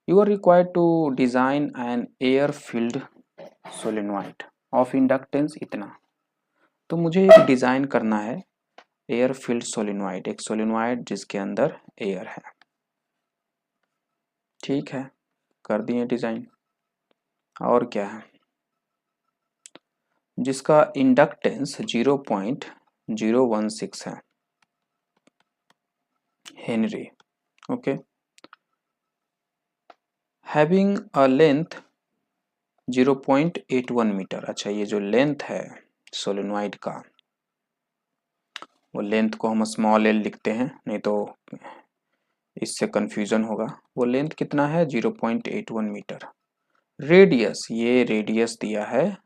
You are required to design an air filled solenoid of inductance इतना। तो मुझे एक डिजाइन करना है एयर फील्ड सोलिनॉइड, एक सोलिनॉइड जिसके अंदर एयर है। ठीक है, कर दिए डिजाइन। और क्या है, जिसका इंडक्टेंस 0.016 है, henry. Okay, having a length 0.81 metre. अच्छा, ये जो लेंथ है सोलिनॉइड का, वो लेंथ को हम स्मॉल एल लिखते हैं, नहीं तो इससे कंफ्यूजन होगा। वो लेंथ कितना है, 0.81 मीटर। रेडियस, ये रेडियस दिया है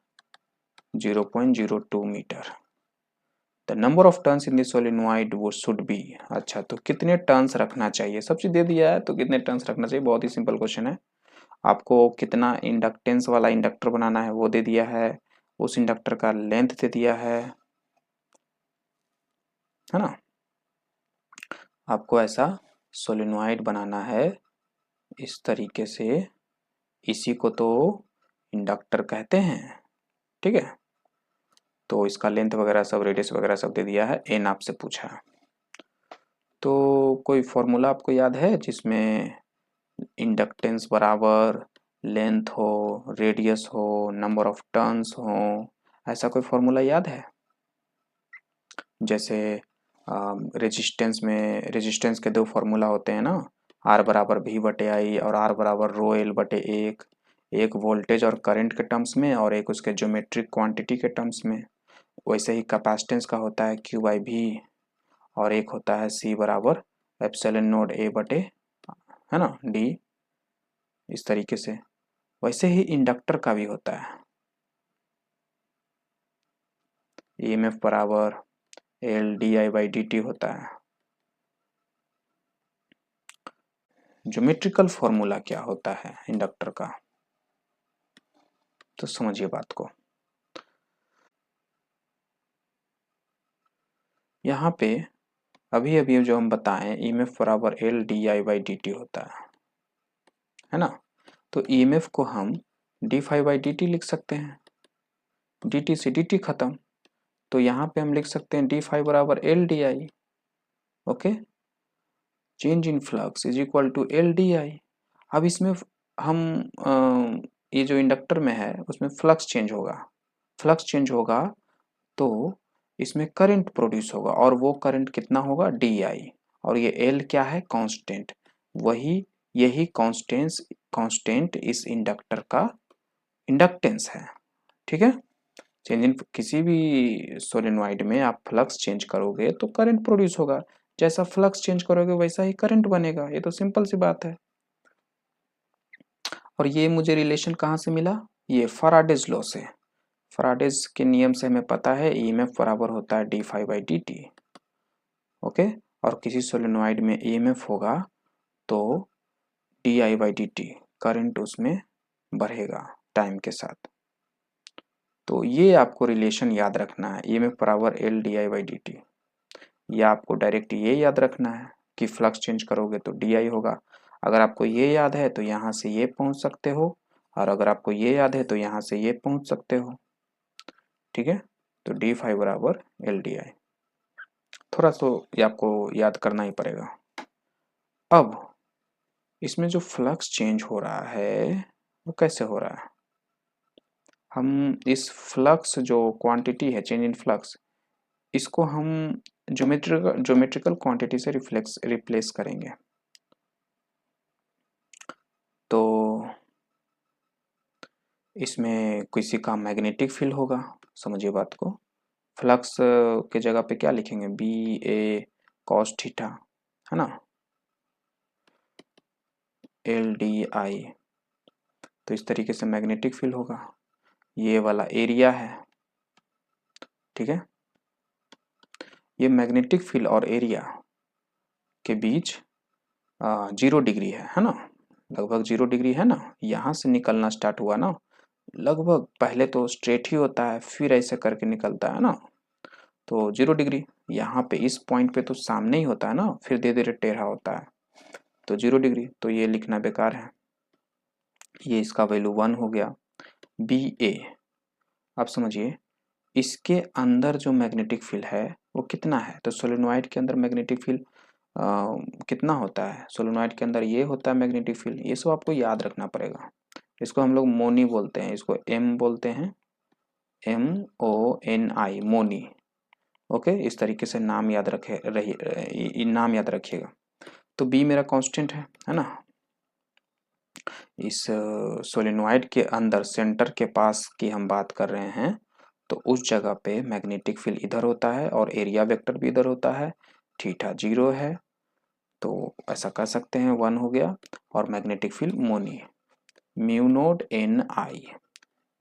0.02 metre. The number of turns in the solenoid वो शुड बी। अच्छा, तो कितने टर्न्स रखना चाहिए, सब चीज दे दिया है, तो कितने टर्न्स रखना चाहिए, बहुत ही सिंपल क्वेश्चन है। आपको कितना इंडक्टेंस वाला इंडक्टर बनाना है वो दे दिया है, उस इंडक्टर का लेंथ दे दिया है ना। आपको ऐसा सोलिनॉइड बनाना है इस तरीके से, इसी को तो इंडक्टर कहते हैं। ठीक है, तो इसका लेंथ वगैरह सब, रेडियस वगैरह सब दे दिया है, एन आपसे पूछा है। तो कोई फॉर्मूला आपको याद है जिसमें इंडक्टेंस बराबर लेंथ हो, रेडियस हो, नंबर ऑफ टर्न्स हो, ऐसा कोई फॉर्मूला याद है? जैसे रेजिस्टेंस में, रेजिस्टेंस के दो फॉर्मूला होते हैं ना, आर बराबर भी बटे आई और आर बराबर रो एल बटे एक वोल्टेज और करंट के टर्म्स में और एक उसके ज्योमेट्रिक क्वांटिटी के टर्म्स में। वैसे ही कैपेसिटेंस का होता है क्यू बाई भी, और एक होता है सी बराबर एप्सिलॉन नोड ए बटे, है ना, डी, इस तरीके से। वैसे ही इंडक्टर का भी होता है, ईएमएफ बराबर L D I by D T होता है। ज्योमेट्रिकल फॉर्मूला क्या होता है इंडक्टर का, तो समझिए बात को। यहाँ पे अभी अभी जो हम बताएं, ईएमएफ बराबर L D I by D T होता है ना। तो ईएमएफ को हम D phi by D T लिख सकते हैं, डी टी से डी टी खत्म, तो यहाँ पे हम लिख सकते हैं डी फाई बराबर L D I. Okay, change in flux is equal to L D I. अब इसमें हम ये जो इंडक्टर में है उसमें फ्लक्स चेंज होगा, फ्लक्स चेंज होगा तो इसमें करंट प्रोड्यूस होगा, और वो करंट कितना होगा, डी आई। और ये एल क्या है, कांस्टेंट। वही, यही कांस्टेंट इस इंडक्टर का इंडक्टेंस है। ठीक है, चेंज इन, किसी भी सोलेनॉइड में आप फ्लक्स चेंज करोगे तो करंट प्रोड्यूस होगा, जैसा फ्लक्स चेंज करोगे वैसा ही करंट बनेगा। ये तो सिंपल सी बात है। और ये मुझे रिलेशन कहाँ से मिला, ये फैराडेज लॉ से। फैराडेज के नियम से हमें पता है ईएमएफ बराबर होता है D phi by D T. Okay, और किसी सोलेनॉइड में ईएमएफ होगा तो D I by D T, current उसमें बढ़ेगा टाइम के साथ। तो ये आपको रिलेशन याद रखना है, ईएमएफ बराबर L D I by D T. या आपको डायरेक्ट ये याद रखना है कि फ्लक्स चेंज करोगे तो डी आई होगा। अगर आपको ये याद है तो यहाँ से ये पहुँच सकते हो, और अगर आपको ये याद है तो यहाँ से ये पहुँच सकते हो। ठीक है, तो डी फाई बराबर एल डी आई, थोड़ा तो ये आपको याद करना ही पड़ेगा। अब इसमें जो फ्लक्स चेंज हो रहा है वो कैसे हो रहा है, हम इस फ्लक्स जो क्वांटिटी है, चेंज इन फ्लक्स, इसको हम ज्योमेट्रिकल क्वांटिटी से रिप्लेस करेंगे। तो इसमें किसी का मैग्नेटिक फील्ड होगा, समझिए बात को। फ्लक्स के जगह पे क्या लिखेंगे, बी ए कॉस थीटा, है ना, एल डी आई। तो इस तरीके से मैग्नेटिक फील्ड होगा, ये वाला एरिया है। ठीक है, ये मैग्नेटिक फील्ड और एरिया के बीच 0 डिग्री है ना, लगभग 0 डिग्री है ना। यहाँ से निकलना स्टार्ट हुआ ना, लगभग पहले तो स्ट्रेट ही होता है, फिर ऐसे करके निकलता है ना, तो 0 डिग्री। यहाँ पे इस पॉइंट पे तो सामने ही होता है ना, फिर धीरे धीरे टेढ़ा होता है, तो 0 डिग्री। तो ये लिखना बेकार है, ये इसका वैल्यू 1 हो गया। बी ए, अब समझिए इसके अंदर जो मैग्नेटिक फील्ड है वो कितना है। तो सोलेनोइड के अंदर मैग्नेटिक फील्ड कितना होता है। सोलेनोइड के अंदर ये होता है मैग्नेटिक फील्ड, ये सब आपको याद रखना पड़ेगा। इसको हम लोग मोनी बोलते हैं, इसको एम बोलते हैं, MONI, मोनी। ओके, इस तरीके से नाम याद नाम याद रखिएगा। तो बी मेरा कांस्टेंट है ना। इस सोलेनोइड के अंदर सेंटर के पास की हम बात कर रहे हैं, तो उस जगह पे मैग्नेटिक फील्ड इधर होता है और एरिया वेक्टर भी इधर होता है। थीटा 0 है, तो ऐसा कर सकते हैं 1 हो गया। और मैग्नेटिक फील्ड मोनी, म्यू नोड NI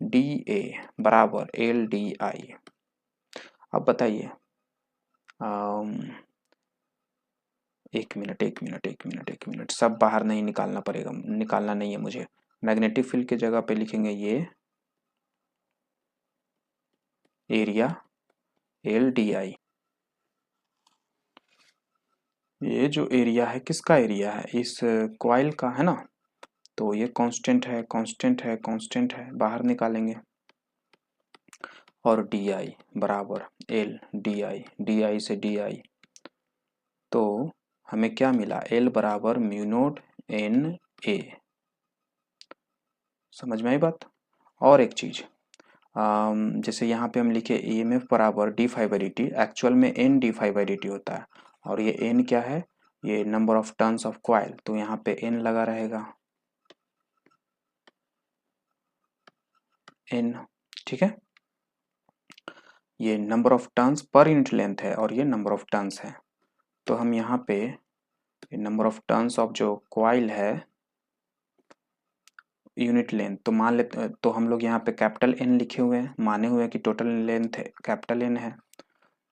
DA बराबर LDI। अब बताइए, एक मिनट, सब बाहर नहीं निकालना पड़ेगा, निकालना नहीं है मुझे। मैग्नेटिक फील्ड की जगह पे लिखेंगे ये एरिया LDI। ये जो एरिया है किसका एरिया है, इस कॉइल का है ना। तो ये कांस्टेंट है, बाहर निकालेंगे। और DI बराबर LDI से DI, तो हमें क्या मिला, L बराबर म्यू नोड NA। समझ में आई बात। और एक चीज, जैसे यहाँ पे हम लिखे EMF बराबर d∅dt, एक्चुअल में N d∅dt होता है। और ये N क्या है, ये number of turns of coil, तो यहाँ पे N लगा रहेगा, N। ठीक है, ये number of turns per unit length है और ये नंबर ऑफ टर्न्स है। तो हम यहाँ पे नंबर ऑफ टर्न्स ऑफ जो कॉइल है यूनिट लेंथ, तो मान लेते, तो हम लोग यहाँ पे कैपिटल N लिखे हुए हैं, माने हुए हैं कि टोटल लेंथ है कैपिटल N है।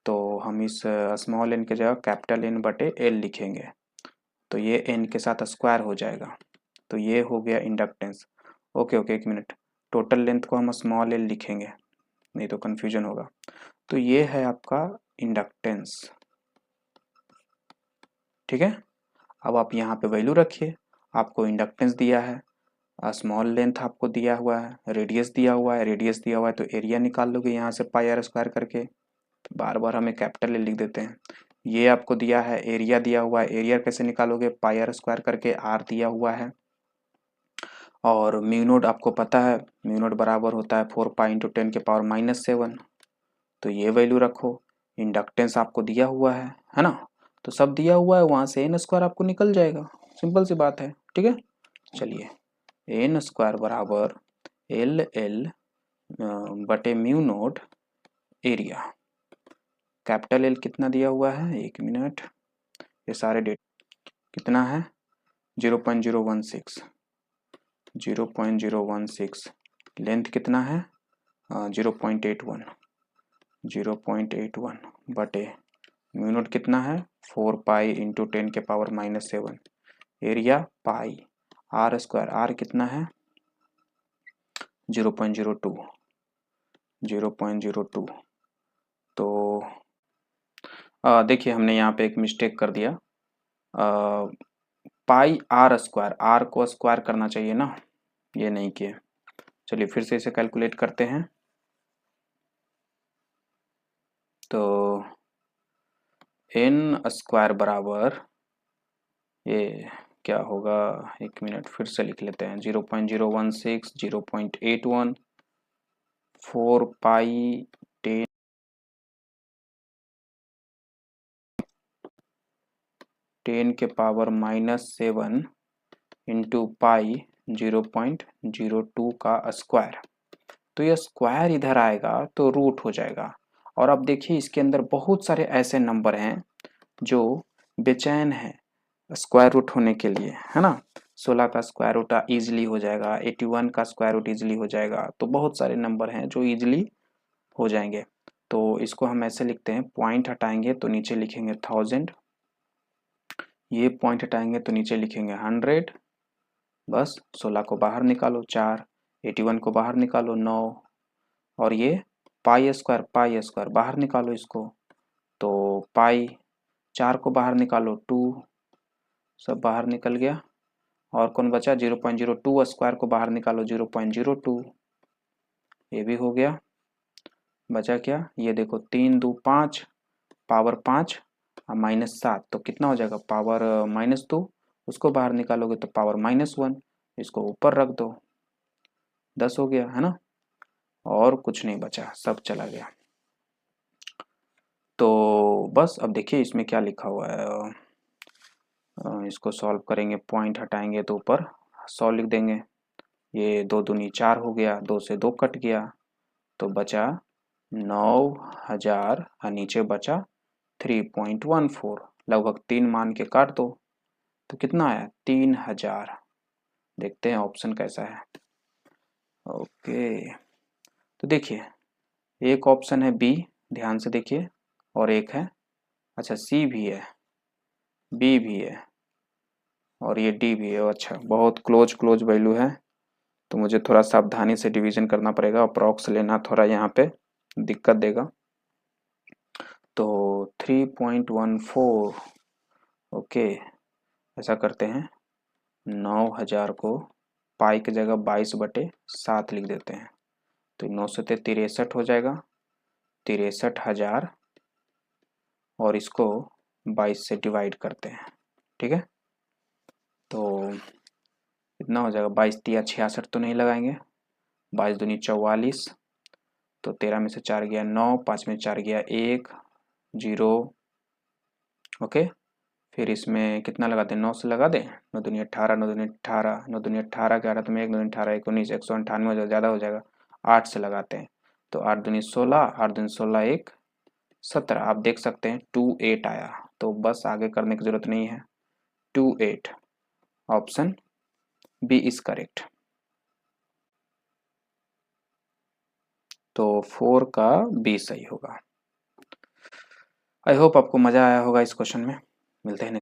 तो हम इस स्मॉल n के जगह कैपिटल N बटे L लिखेंगे, तो ये n के साथ स्क्वायर हो जाएगा। तो ये हो गया इंडक्टेंस। ओके, एक मिनट, टोटल लेंथ को हम स्मॉल l लिखेंगे, नहीं तो कन्फ्यूजन होगा। तो ये है आपका इंडक्टेंस। ठीक है, अब आप यहाँ पे वैल्यू रखिए, आपको इंडक्टेंस दिया है, स्मॉल लेंथ आपको दिया हुआ है, रेडियस दिया हुआ है, तो एरिया निकाल लोगे यहाँ से पाई आर स्क्वायर करके। तो बार बार हमें कैपिटल ए लिख देते हैं। ये आपको दिया है, एरिया दिया हुआ है, एरिया कैसे निकालोगे, पाई आर स्क्वायर करके, आर दिया हुआ है। और म्यू नोड आपको पता है, म्यू नोड बराबर होता है 4 पाई इंटू 10 के पावर -7। तो ये वैल्यू रखो। इंडक्टेंस आपको दिया हुआ है ना। तो सब दिया हुआ है, वहां से एन स्क्वायर आपको निकल जाएगा, सिंपल सी बात है। ठीक है, चलिए, एन स्क्वायर बराबर LL बटे mu node area. Capital L कितना दिया हुआ है, एक मिनट, ये सारे डेट कितना है, 0.016, 0.016। लेंथ कितना है, 0.81, 0.81 बटे म्यू नोट कितना है, 4 पाई इंटू 10 के power -7। Area pi, R square, R कितना है 0.02, 0.02। तो देखिए हमने यहाँ पे एक मिस्टेक कर दिया, पाई आर स्क्वायर, आर को स्क्वायर करना चाहिए ना, ये नहीं किए। चलिए फिर से इसे कैलकुलेट करते हैं। तो एन स्क्वायर बराबर, ये क्या होगा, एक मिनट फिर से लिख लेते हैं, 0.016, 0.81, 4 पाई 10 के पावर -7 इंटू पाई 0.02 का स्क्वायर। तो ये स्क्वायर इधर आएगा तो रूट हो जाएगा। और अब देखिए इसके अंदर बहुत सारे ऐसे नंबर हैं जो बेचैन हैं स्क्वायर रूट होने के लिए, है ना। 16 का स्क्वायर रूट इजिली हो जाएगा, 81 का स्क्वायर रूट इजिली हो जाएगा। तो बहुत सारे नंबर हैं जो इजिली हो जाएंगे। तो इसको हम ऐसे लिखते हैं, पॉइंट हटाएंगे तो नीचे लिखेंगे 1000, ये पॉइंट हटाएंगे तो नीचे लिखेंगे 100। बस 16 को बाहर निकालो 4, 81 को बाहर निकालो 9, और ये पाई स्क्वायर बाहर निकालो इसको, तो पाई 4 को बाहर निकालो 2, सब बाहर निकल गया। और कौन बचा 0.02 स्क्वायर को बाहर निकालो 0.02, ये भी हो गया। बचा क्या, ये देखो 3 2 5 पावर 5 और -7, तो कितना हो जाएगा पावर -2, उसको बाहर निकालोगे तो पावर -1, इसको ऊपर रख दो 10 हो गया है ना। और कुछ नहीं बचा, सब चला गया। तो बस अब देखिए इसमें क्या लिखा हुआ है, इसको सॉल्व करेंगे, पॉइंट हटाएंगे तो ऊपर 100 लिख देंगे। ये 2 दूनी 4 हो गया, 2 से 2 कट गया, तो बचा 9000 और नीचे बचा 3.14, लगभग 3 मान के काट दो तो कितना आया 3000। देखते हैं ऑप्शन कैसा है। ओके, तो देखिए एक ऑप्शन है बी, ध्यान से देखिए, और एक है, अच्छा सी भी है, बी भी है और ये डी भी है। अच्छा बहुत क्लोज क्लोज वैल्यू है, तो मुझे थोड़ा सावधानी से डिवीजन करना पड़ेगा, अप्रॉक्स लेना थोड़ा यहाँ पे दिक्कत देगा। तो 3.14, ओके ऐसा करते हैं, 9000 को पाई की जगह 22/7 लिख देते हैं, तो 9 से 63 हो जाएगा, 63,000, और इसको 22 से डिवाइड करते हैं, ठीक है। तो कितना हो जाएगा, 22 तिया 66 तो नहीं लगाएंगे, 22 दूनी 44, तो 13 में से 4 गया 9, 5 में 4 गया 1 0, ओके। फिर इसमें कितना लगाते हैं, 9 से लगा दें, 9 दूनी 18, 9 दूनी 18, 9 दूनी 18 11 तो में 1 दूनी 18 19, 198 हो जाएगा, ज़्यादा हो जाएगा, 8 से लगाते हैं, तो 8 दूनी 16, 8 दूनी 16 1 17, आप देख सकते हैं 28 आया, तो बस आगे करने की जरूरत नहीं है, 28, ऑप्शन बी इज करेक्ट। तो 4 का बी सही होगा। आई होप आपको मज़ा आया होगा इस क्वेश्चन में। मिलते हैं।